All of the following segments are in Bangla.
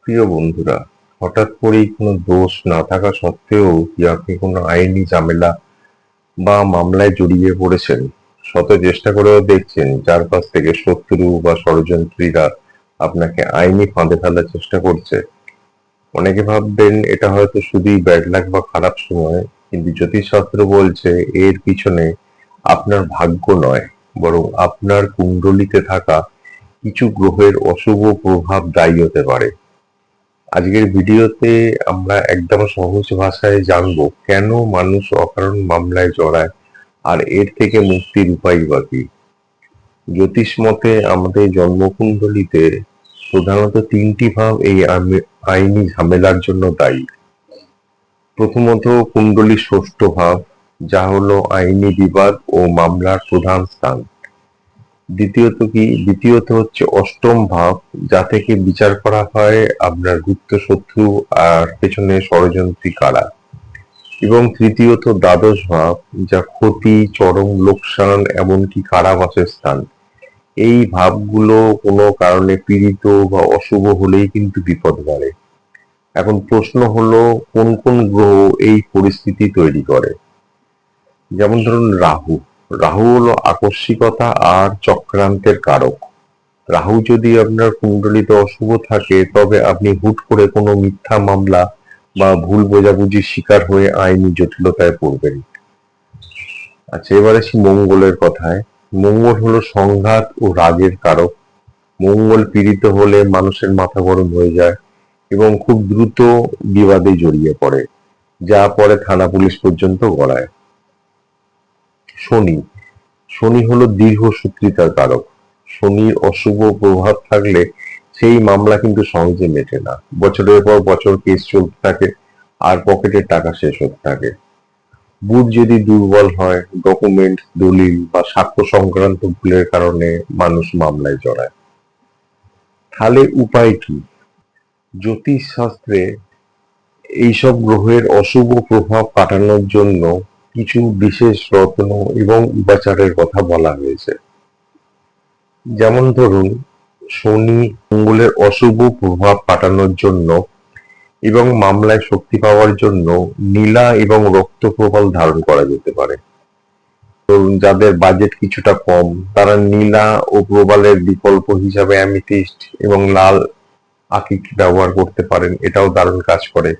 প্রিয় বন্ধুরা, হঠাৎ করেই কোনো দোষ না থাকা সত্ত্বেও কি আপনি কোনো আইনি ঝামেলা বা মামলায় জড়িয়ে পড়েছেন? শত চেষ্টা করেও দেখছেন চারপাশ থেকে শত্রু বা ষড়যন্ত্রীরা আপনাকে আইনি ফাঁদে ফেলার চেষ্টা করছে। অনেকে ভাববেন এটা হয়তো শুধুই ব্যাড লাক বা খারাপ সময়, কিন্তু জ্যোতিষশাস্ত্র বলছে এর পিছনে আপনার ভাগ্য নয়, বরং আপনার কুণ্ডলিতে থাকা কিছু গ্রহের অশুভ প্রভাব দায়ী হতে পারে। আজকের ভিডিওতে আমরা একদম সহজ ভাষায় জানবো কেন মানুষ অকারণ মামলায় জড়ায় আর এর থেকে মুক্তির উপায় বা কি। জ্যোতিষ মতে আমাদের জন্মকুণ্ডলিতে প্রধানত তিনটি ভাব এই আইনি ঝামেলার জন্য দায়ী। প্রথমত কুণ্ডলীর ষষ্ঠ ভাব, যা হলো আইনি বিবাদ ও মামলার প্রধান স্থান। দ্বিতীয়ত হচ্ছে অষ্টম ভাব, যা থেকে বিচার করা হয় আপনার গুপ্ত শত্রু আর পেছনে ষড়যন্ত্রী কারা। এবং তৃতীয়ত দ্বাদশ ভাব, যা ক্ষতি, চরম লোকসান, এমনকি কারাবাসের স্থান। এই ভাবগুলো কোনো কারণে পীড়িত বা অশুভ হলেই কিন্তু বিপদ বাড়ে। এখন প্রশ্ন হলো, কোন কোন গ্রহ এই পরিস্থিতি তৈরি করে? যেমন ধরুন রাহু। রাহু হলো আকস্মিকতা আর চক্রান্তের কারক। রাহু যদি আপনার কুণ্ডলিতে অশুভ থাকে, তবে আপনি হুট করে কোনো মিথ্যা মামলা বা ভুল বোঝাবুঝির শিকার হয়ে আইনি জটিলতায় পড়বেন। আচ্ছা, এবার আসি মঙ্গলের কথায়। মঙ্গল হলো সংঘাত ও রাগের কারক। মঙ্গল পীড়িত হলে মানুষের মাথা গরম হয়ে যায় এবং খুব দ্রুত বিবাদে জড়িয়ে পড়ে, যা পরে থানা পুলিশ পর্যন্ত গড়ায়। শনি। শনি হলো দীর্ঘসূত্রিতার কারক। শনির অশুভ প্রভাব থাকলে সেই মামলা কিন্তু সহজে মেটে না। বছরের পর বছর কেস চলতে থাকে আর পকেটের টাকা শেষ হতে থাকে। বুধ যদি দুর্বল হয়, ডকুমেন্ট, দলিল বা সাক্ষ্য সংক্রান্ত ভুলের কারণে মানুষ মামলায় জড়ায়। তাহলে উপায় কি? জ্যোতিষ শাস্ত্রে এইসব গ্রহের অশুভ প্রভাব কাটানোর জন্য কিছু বিশেষ রত্ন এবং উপাচারের কথা বলা হয়েছে। যেমন ধরুন, শনি মঙ্গলের অশুভ প্রভাব কাটানোর জন্য এবং মামলায় শক্তি পাওয়ার জন্য নীলা এবং রক্ত প্রবাল ধারণ করা যেতে পারে। ধরুন, যাদের বাজেট কিছুটা কম, তারা নীলা ও প্রবালের বিকল্প হিসাবে অ্যামিথিস্ট এবং লাল আকিক ব্যবহার করতে পারেন, এটাও দারুণ কাজ করে।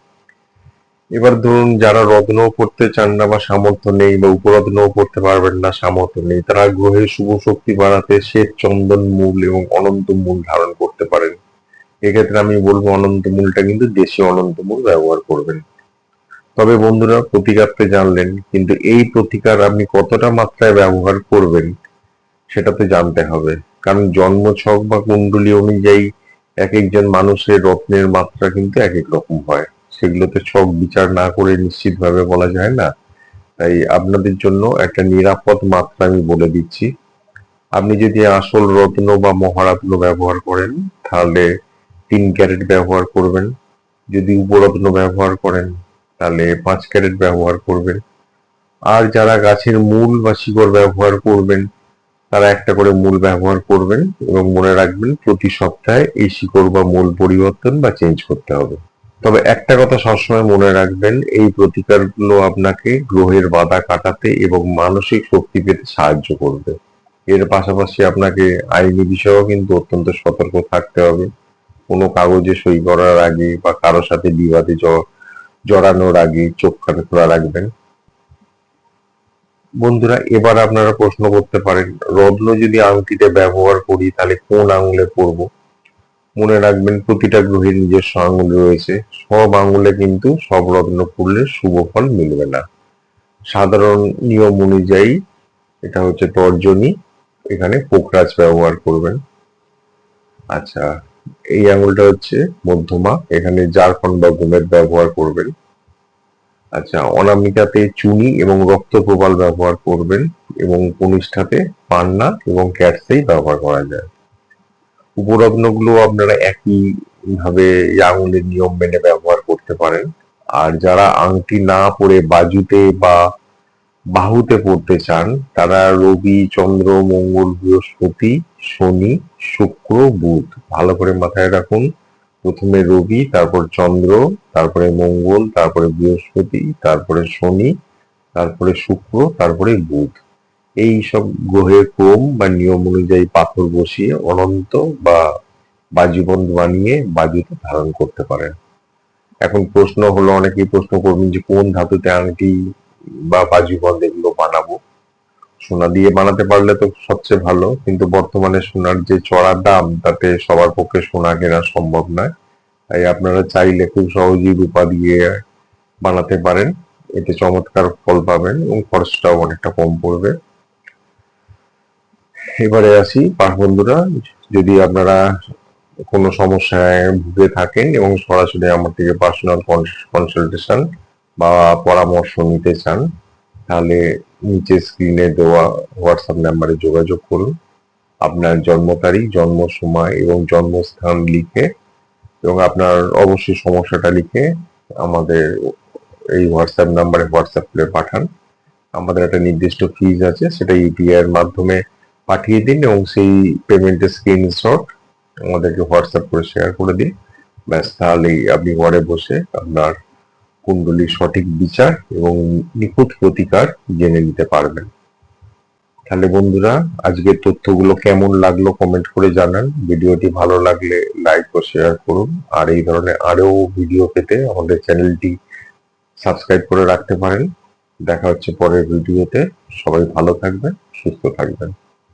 এবার ধরুন, যারা রত্নও পড়তে চান না বা সামর্থ্য নেই, বা উপরত্নও পড়তে পারবেন না, সামর্থ্য নেই, তারা গ্রহের শুভ শক্তি বাড়াতে শ্বেত চন্দন মূল এবং অনন্ত মূল ধারণ করতে পারেন। এক্ষেত্রে আমি বলবো অনন্ত মূলটা কিন্তু দেশীয় অনন্ত মূল ব্যবহার করবেন। তবে বন্ধুরা, প্রতিকারটা জানলেন, কিন্তু এই প্রতিকার আপনি কতটা মাত্রায় ব্যবহার করবেন সেটা তো জানতে হবে। কারণ জন্মছক বা কুণ্ডলী অনুযায়ী এক একজন মানুষের রত্নের মাত্রা কিন্তু এক এক রকম হয়। সেগুলোতে ছক বিচার না করে নিশ্চিতভাবে বলা যায় না। তাই আপনাদের জন্য একটা নিরাপদ মাত্রা আমি বলে দিচ্ছি। আপনি যদি আসল রত্ন বা মহারত্ন ব্যবহার করেন, তাহলে 3 ক্যারেট ব্যবহার করবেন। যদি উপরত্ন ব্যবহার করেন, তাহলে 5 ক্যারেট ব্যবহার করবেন। আর যারা গাছের মূল বা শিকড় ব্যবহার করবেন, তারা একটা করে মূল ব্যবহার করবেন এবং মনে রাখবেন প্রতি সপ্তাহে এই শিকড় বা মূল পরিবর্তন বা চেঞ্জ করতে হবে। তবে একটা কথা সবসময় মনে রাখবেন, এই প্রতিকারগুলো আপনাকে গ্রহের বাধা কাটাতে এবং মানসিক শক্তি পেতে সাহায্য করবে। এর পাশাপাশি আপনাকে আইনি বিষয়েও কিন্তু অত্যন্ত সতর্ক থাকতে হবে। কোনো কাগজে সই করার আগে বা কারো সাথে বিবাদে জড়ানোর আগে চোখ কান খোলা রাখবেন। বন্ধুরা, এবার আপনারা প্রশ্ন করতে পারেন, রত্ন যদি আংটিতে ব্যবহার করি তাহলে কোন আঙুলে পরবো? মনে রাখবেন, প্রতিটা গ্রহের নিজস্ব আঙুল রয়েছে। সব আঙুলে কিন্তু সব রত্ন পরলে শুভ ফল মিলবে না। সাধারণ নিয়ম অনুযায়ী এটা হচ্ছে তর্জনী, এখানে পোকরাজ ব্যবহার করবেন। আচ্ছা, এই আঙুলটা হচ্ছে মধ্যমা, এখানে জারফান বা গোমেদ ব্যবহার করবেন। আচ্ছা, অনামিকাতে চুনি এবং রক্ত প্রবাল ব্যবহার করবেন এবং কনিষ্ঠাতে পান্না এবং ক্যাটসেই ব্যবহার করা যায়। উপরত্নগুলো আপনারা একই ভাবে এই আঙুলের নিয়ম মেনে ব্যবহার করতে পারেন। আর যারা আংটি না পরে বাজুতে বা বাহুতে পড়তে চান, তারা রবি, চন্দ্র, মঙ্গল, বৃহস্পতি, শনি, শুক্র, বুধ ভালো করে মাথায় রাখুন। প্রথমে রবি, তারপর চন্দ্র, তারপরে মঙ্গল, তারপরে বৃহস্পতি, তারপরে শনি, তারপরে শুক্র, তারপরে বুধ। এই সব গ্রহের ক্রম বা নিয়ম অনুযায়ী পাথর বসিয়ে অনন্ত বা বাজিবন্ধ বানিয়ে বাজুতে ধারণ করতে পারেন। এখন প্রশ্ন হলো, অনেকেই প্রশ্ন করবেন যে কোন ধাতুতে আংটি বা বাজিবন্ধ এগুলো বানাবো। সোনা দিয়ে বানাতে পারলে তো সবচেয়ে ভালো, কিন্তু বর্তমানে সোনার যে চড়া দাম তাতে সবার পক্ষে সোনা কেনা সম্ভব নয়। তাই আপনারা চাইলে খুব সহজেই রূপা দিয়ে বানাতে পারেন, এতে চমৎকার ফল পাবেন এবং খরচটাও অনেকটা কম পড়বে। এবারে আসি বন্ধুরা, যদি আপনারা কোনো সমস্যায় ভুগে থাকেন এবং সরাসরি আমার থেকে পার্সোনাল কনসালটেশন বা পরামর্শ নিতে চান, তাহলে নিচে স্ক্রিনে দেওয়া হোয়াটসঅ্যাপ নাম্বারে যোগাযোগ করুন। আপনার জন্ম তারিখ, জন্ম সময় এবং জন্মস্থান লিখে এবং আপনার অবশ্যই সমস্যাটা লিখে আমাদের এই হোয়াটসঅ্যাপ নাম্বারে হোয়াটসঅ্যাপ করে পাঠান। আমাদের একটা নির্দিষ্ট ফিজ আছে, সেটা ইউপিআই এর মাধ্যমে পাঠিয়ে দিন এবং সেই পেমেন্টের স্ক্রিনশট আমাদেরকে হোয়াটসঅ্যাপ করে শেয়ার করে দিন। ব্যাস, তাহলেই আপনি ঘরে বসে আপনার কুণ্ডলীর সঠিক বিচার এবং নিখুঁত প্রতিকার জেনে নিতে পারবেন। তাহলে বন্ধুরা, আজকের তথ্যগুলো কেমন লাগলো কমেন্ট করে জানান। ভিডিওটি ভালো লাগলে লাইক ও শেয়ার করুন। আর এই ধরনের আরো ভিডিও পেতে আমাদের চ্যানেলটি সাবস্ক্রাইব করে রাখতে পারেন। দেখা হচ্ছে পরের ভিডিওতে। সবাই ভালো থাকবেন, সুস্থ থাকবেন।